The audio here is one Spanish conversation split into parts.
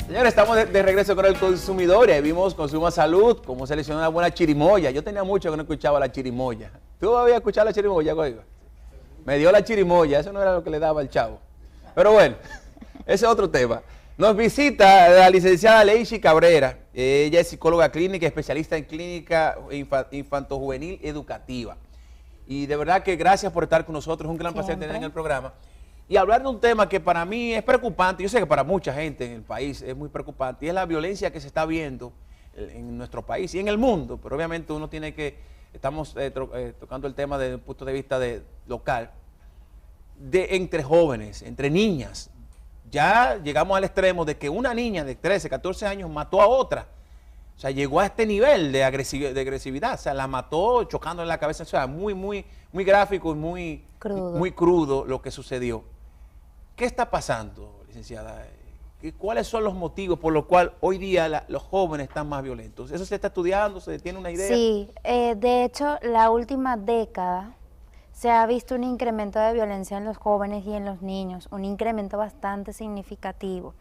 Señores, estamos de regreso con el consumidor y vimos Consuma Salud, cómo seleccionar una buena chirimoya. Yo tenía mucho que no escuchaba la chirimoya. ¿Tú habías escuchado la chirimoya, Goigo? Me dio la chirimoya, eso no era lo que le daba al chavo. Pero bueno, ese es otro tema. Nos visita la licenciada Leishi Cabrera. Ella es psicóloga clínica, especialista en clínica infantojuvenil educativa. Y de verdad que gracias por estar con nosotros, es un gran placer tener en el programa. Y hablar de un tema que para mí es preocupante, yo sé que para mucha gente en el país es muy preocupante, y es la violencia que se está viendo en nuestro país y en el mundo, pero obviamente uno tiene que, estamos tocando el tema desde un punto de vista local, entre jóvenes, entre niñas. Ya llegamos al extremo de que una niña de 13, 14 años mató a otra. O sea, llegó a este nivel de agresividad, o sea, la mató chocando en la cabeza, o sea, muy gráfico y muy crudo lo que sucedió. ¿Qué está pasando, licenciada? ¿Cuáles son los motivos por los cuales hoy día los jóvenes están más violentos? ¿Eso se está estudiando? ¿Se tiene una idea? Sí, de hecho, la última década se ha visto un incremento de violencia en los jóvenes y en los niños, un incremento bastante significativo.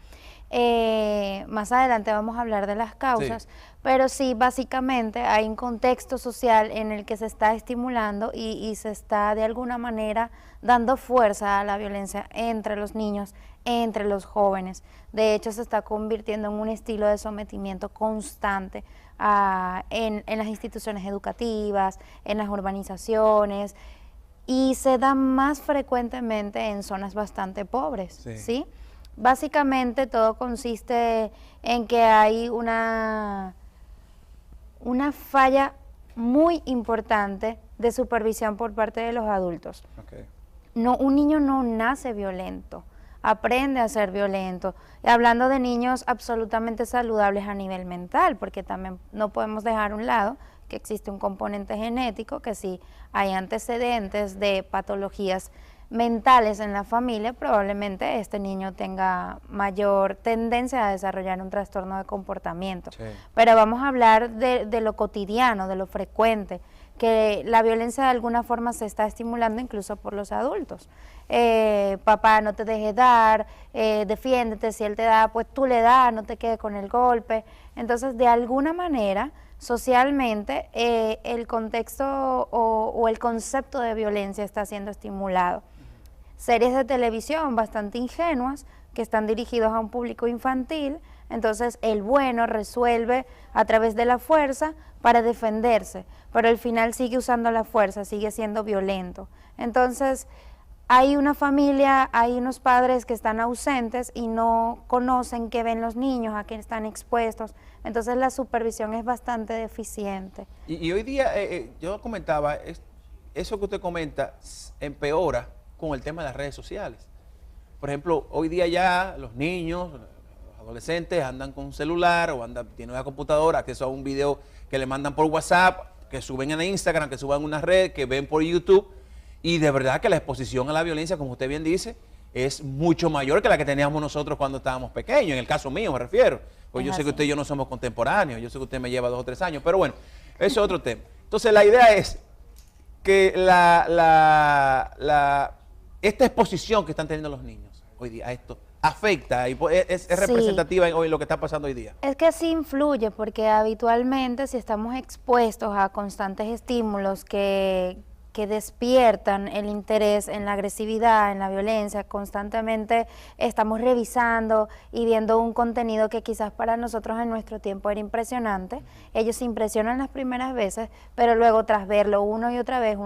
Más adelante vamos a hablar de las causas, pero sí, básicamente hay un contexto social en el que se está estimulando y se está de alguna manera dando fuerza a la violencia entre los niños, entre los jóvenes. De hecho, se está convirtiendo en un estilo de sometimiento constante en las instituciones educativas, en las urbanizaciones, y se da más frecuentemente en zonas bastante pobres, ¿sí? Básicamente todo consiste en que hay una falla muy importante de supervisión por parte de los adultos. No, un niño no nace violento, aprende a ser violento. Y hablando de niños absolutamente saludables a nivel mental, porque también no podemos dejar a un lado que existe un componente genético, que si hay antecedentes de patologías mentales en la familia, probablemente este niño tenga mayor tendencia a desarrollar un trastorno de comportamiento. Pero vamos a hablar de lo cotidiano, de lo frecuente, que la violencia de alguna forma se está estimulando incluso por los adultos. Papá, no te dejes dar, defiéndete, si él te da, pues tú le das, no te quedes con el golpe. Entonces, de alguna manera, socialmente, el contexto o el concepto de violencia está siendo estimulado. Series de televisión bastante ingenuas que están dirigidos a un público infantil, entonces el bueno resuelve a través de la fuerza para defenderse, pero al final sigue usando la fuerza, sigue siendo violento. Entonces hay una familia, hay unos padres que están ausentes y no conocen qué ven los niños, a qué están expuestos, entonces la supervisión es bastante deficiente. Y hoy día, yo comentaba, eso que usted comenta empeora con el tema de las redes sociales. Por ejemplo, hoy día ya los niños, los adolescentes andan con un celular o tienen una computadora, acceso a un video que le mandan por WhatsApp, que suben en Instagram, que suben en una red, que ven por YouTube, y de verdad que la exposición a la violencia, como usted bien dice, es mucho mayor que la que teníamos nosotros cuando estábamos pequeños, en el caso mío me refiero, pues yo sé que usted y yo no somos contemporáneos, yo sé que usted me lleva 2 o 3 años, pero bueno, eso es otro tema. Entonces la idea es que esta exposición que están teniendo los niños hoy día a esto afecta y es representativa en hoy lo que está pasando hoy día. Es que sí influye, porque habitualmente si estamos expuestos a constantes estímulos que despiertan el interés en la agresividad, en la violencia, constantemente estamos revisando y viendo un contenido que quizás para nosotros en nuestro tiempo era impresionante. Ellos se impresionan las primeras veces, pero luego tras verlo una y otra vez,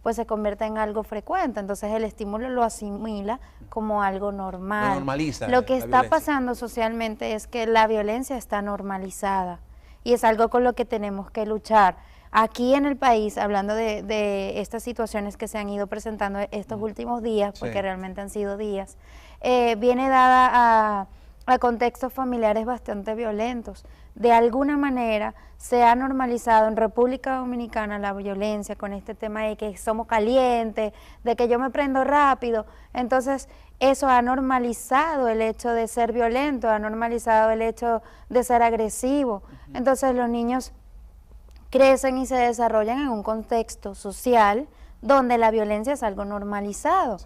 pues se convierte en algo frecuente. Entonces el estímulo lo asimila como algo normal. Lo normaliza. Lo que está pasando socialmente es que la violencia está normalizada y es algo con lo que tenemos que luchar. Aquí en el país, hablando de estas situaciones que se han ido presentando estos últimos días, porque realmente han sido días, viene dada a contextos familiares bastante violentos. De alguna manera se ha normalizado en República Dominicana la violencia con este tema de que somos calientes, de que yo me prendo rápido. Entonces eso ha normalizado el hecho de ser violento, ha normalizado el hecho de ser agresivo. Entonces los niños crecen y se desarrollan en un contexto social donde la violencia es algo normalizado.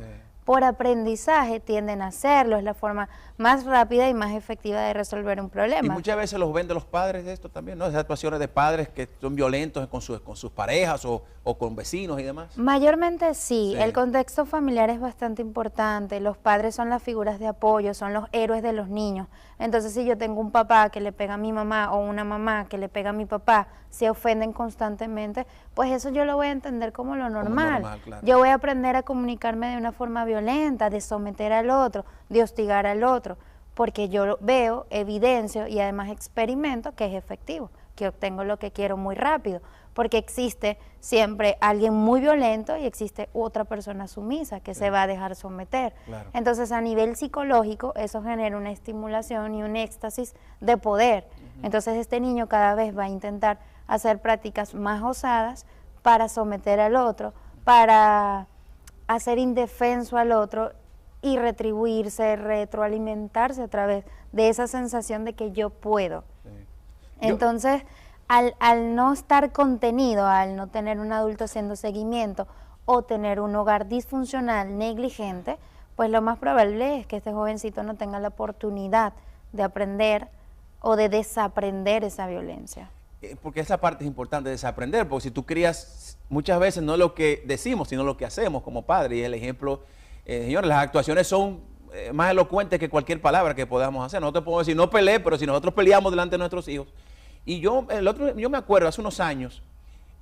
por aprendizaje tienden a hacerlo, es la forma más rápida y más efectiva de resolver un problema. Y muchas veces los ven de los padres de esto también, ¿no? Esas actuaciones de padres que son violentos con sus parejas o con vecinos y demás. Mayormente sí, el contexto familiar es bastante importante, los padres son las figuras de apoyo, son los héroes de los niños. Entonces si yo tengo un papá que le pega a mi mamá o una mamá que le pega a mi papá, se ofenden constantemente, pues eso yo lo voy a entender como lo normal. Claro. Yo voy a aprender a comunicarme de una forma violenta, de someter al otro, de hostigar al otro, porque yo veo, evidencio y además experimento que es efectivo, que obtengo lo que quiero muy rápido, porque existe siempre alguien muy violento y existe otra persona sumisa que se va a dejar someter. Claro. Entonces a nivel psicológico eso genera una estimulación y un éxtasis de poder. Entonces este niño cada vez va a intentar hacer prácticas más osadas para someter al otro, para hacer indefenso al otro y retribuirse, retroalimentarse a través de esa sensación de que yo puedo. Sí. Entonces, al no estar contenido, al no tener un adulto haciendo seguimiento o tener un hogar disfuncional, negligente, pues lo más probable es que este jovencito no tenga la oportunidad de aprender o de desaprender esa violencia. Porque esa parte es importante, desaprender, porque si tú crías muchas veces no lo que decimos, sino lo que hacemos como padres, y el ejemplo, señores, las actuaciones son más elocuentes que cualquier palabra que podamos hacer. Nosotros podemos decir, no peleé, pero si nosotros peleamos delante de nuestros hijos. Y yo me acuerdo, hace unos años,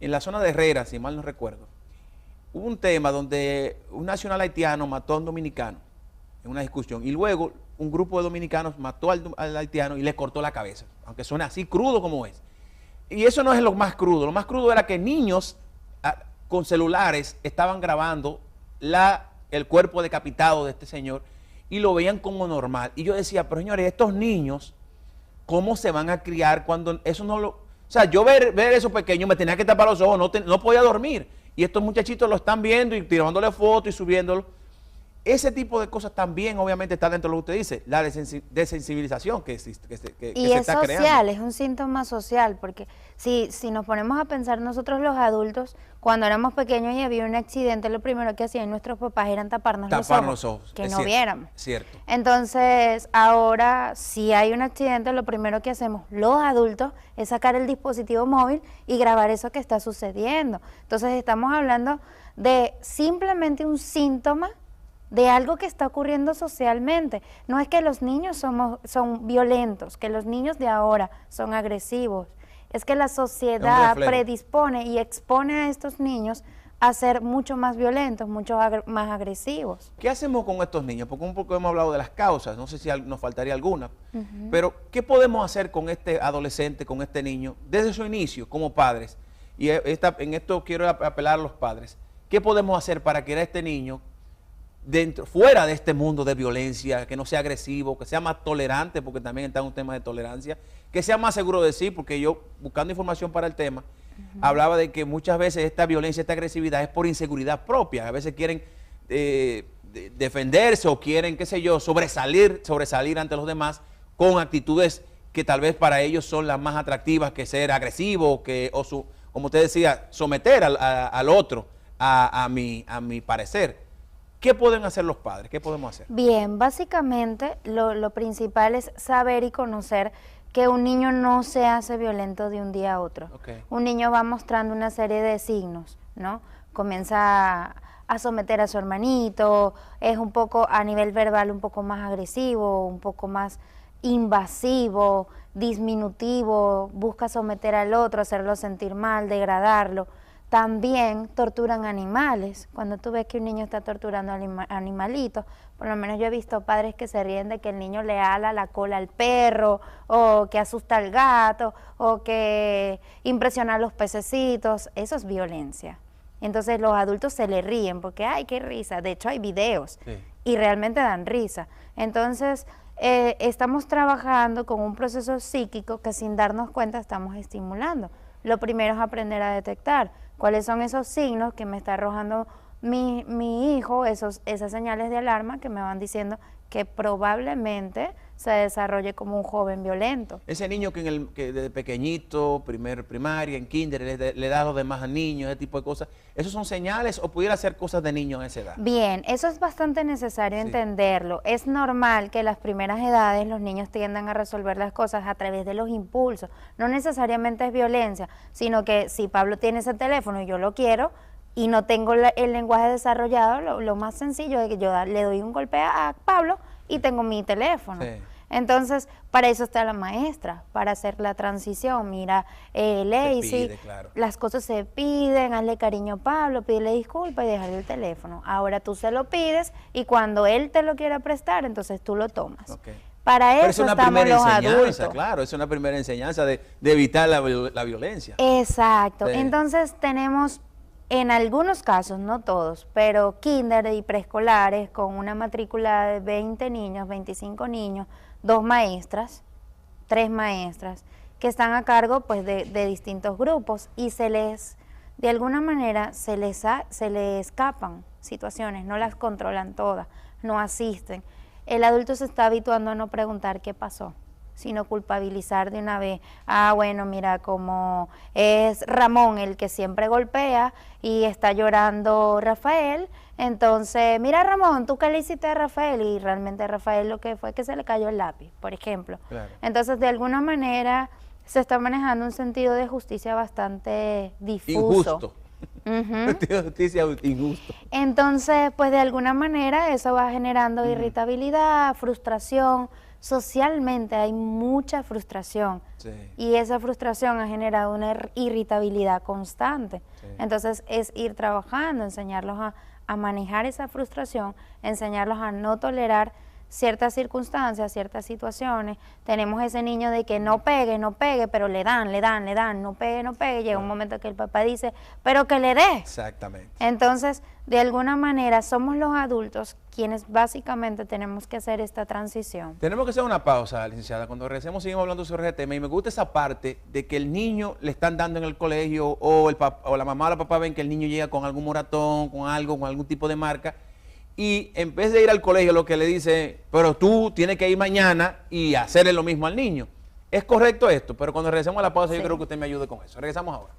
en la zona de Herrera, si mal no recuerdo, hubo un tema donde un nacional haitiano mató a un dominicano en una discusión, y luego un grupo de dominicanos mató al haitiano y le cortó la cabeza, aunque suena así crudo como es. Y eso no es lo más crudo era que niños con celulares estaban grabando el cuerpo decapitado de este señor y lo veían como normal. Y yo decía, pero señores, estos niños, ¿cómo se van a criar cuando eso no lo... O sea, yo ver eso pequeño me tenía que tapar los ojos, no podía dormir. Y estos muchachitos lo están viendo y tirándole fotos y subiéndolo. Ese tipo de cosas también obviamente está dentro de lo que usted dice, la desensibilización que existe, que se está creando. Y es social, es un síntoma social, porque si nos ponemos a pensar nosotros los adultos, cuando éramos pequeños y había un accidente, lo primero que hacían nuestros papás eran taparnos los ojos, que no viéramos. Cierto. Entonces, ahora, si hay un accidente, lo primero que hacemos los adultos es sacar el dispositivo móvil y grabar eso que está sucediendo. Entonces, estamos hablando de simplemente un síntoma de algo que está ocurriendo socialmente. No es que los niños son violentos, que los niños de ahora son agresivos. Es que la sociedad predispone y expone a estos niños a ser mucho más violentos, mucho más agresivos. ¿Qué hacemos con estos niños? Porque un poco hemos hablado de las causas, no sé si nos faltaría alguna, pero ¿qué podemos hacer con este adolescente, con este niño, desde su inicio como padres? Y en esto quiero apelar a los padres. ¿Qué podemos hacer para que este niño fuera de este mundo de violencia, que no sea agresivo, que sea más tolerante, porque también está un tema de tolerancia, que sea más seguro de sí, porque yo, buscando información para el tema, hablaba de que muchas veces esta violencia, esta agresividad es por inseguridad propia, a veces quieren defenderse o quieren, qué sé yo, sobresalir ante los demás con actitudes que tal vez para ellos son las más atractivas que ser agresivo, como usted decía, someter al otro a mi parecer. ¿Qué pueden hacer los padres? ¿Qué podemos hacer? Bien, básicamente lo principal es saber y conocer que un niño no se hace violento de un día a otro. Okay. Un niño va mostrando una serie de signos, ¿no? Comienza a someter a su hermanito, es un poco a nivel verbal un poco más agresivo, un poco más invasivo, disminutivo, busca someter al otro, hacerlo sentir mal, degradarlo. También torturan animales. Cuando tú ves que un niño está torturando animalitos, por lo menos yo he visto padres que se ríen de que el niño le ala la cola al perro, o que asusta al gato, o que impresiona a los pececitos. Eso es violencia. Entonces los adultos se le ríen porque, ¡ay, qué risa! De hecho hay videos y realmente dan risa. Entonces estamos trabajando con un proceso psíquico que sin darnos cuenta estamos estimulando. Lo primero es aprender a detectar cuáles son esos signos que me está arrojando mi hijo, esas señales de alarma que me van diciendo que probablemente se desarrolle como un joven violento. Ese niño que desde pequeñito, primaria, en kinder, le da a los demás niños, ese tipo de cosas, ¿esos son señales o pudiera ser cosas de niños a esa edad? Bien, eso es bastante necesario entenderlo. Es normal que en las primeras edades los niños tiendan a resolver las cosas a través de los impulsos. No necesariamente es violencia, sino que si Pablo tiene ese teléfono y yo lo quiero, y no tengo el lenguaje desarrollado, lo más sencillo es que yo le doy un golpe a Pablo y tengo mi teléfono. Sí. Entonces, para eso está la maestra, para hacer la transición. Mira, Lacey, claro, las cosas se piden, hazle cariño a Pablo, pídele disculpas y dejarle el teléfono. Ahora tú se lo pides y cuando él te lo quiera prestar, entonces tú lo tomas. Okay. Para eso estamos los adultos. Claro, es una primera enseñanza de evitar la violencia. Exacto. Sí. Entonces tenemos, en algunos casos, no todos, pero kinder y preescolares con una matrícula de 20 niños, 25 niños, 2 maestras, 3 maestras, que están a cargo pues de distintos grupos y de alguna manera se les escapan situaciones, no las controlan todas, no asisten. El adulto se está habituando a no preguntar qué pasó, sino culpabilizar de una vez. Bueno, mira, como es Ramón el que siempre golpea y está llorando Rafael, entonces, mira Ramón, ¿tú qué le hiciste a Rafael? Y realmente Rafael lo que fue que se le cayó el lápiz, por ejemplo. Claro. Entonces, de alguna manera, se está manejando un sentido de justicia bastante difuso. Injusto. Justicia injusto. Entonces, pues de alguna manera eso va generando irritabilidad, frustración. Socialmente hay mucha frustración y esa frustración ha generado una irritabilidad constante. Entonces es ir trabajando, enseñarlos a manejar esa frustración, enseñarlos a no tolerar ciertas circunstancias, ciertas situaciones. Tenemos ese niño de que no pegue, pero le dan, no pegue, llega un momento que el papá dice, pero que le dé. Exactamente. Entonces, de alguna manera, somos los adultos quienes básicamente tenemos que hacer esta transición. Tenemos que hacer una pausa, licenciada. Cuando regresemos seguimos hablando sobre el tema y me gusta esa parte de que el niño le están dando en el colegio o la mamá o el papá ven que el niño llega con algún moratón, con algún tipo de marca, y en vez de ir al colegio lo que le dice, pero tú tienes que ir mañana y hacerle lo mismo al niño. Es correcto esto, pero cuando regresemos a la pausa yo creo que usted me ayude con eso. Regresamos ahora.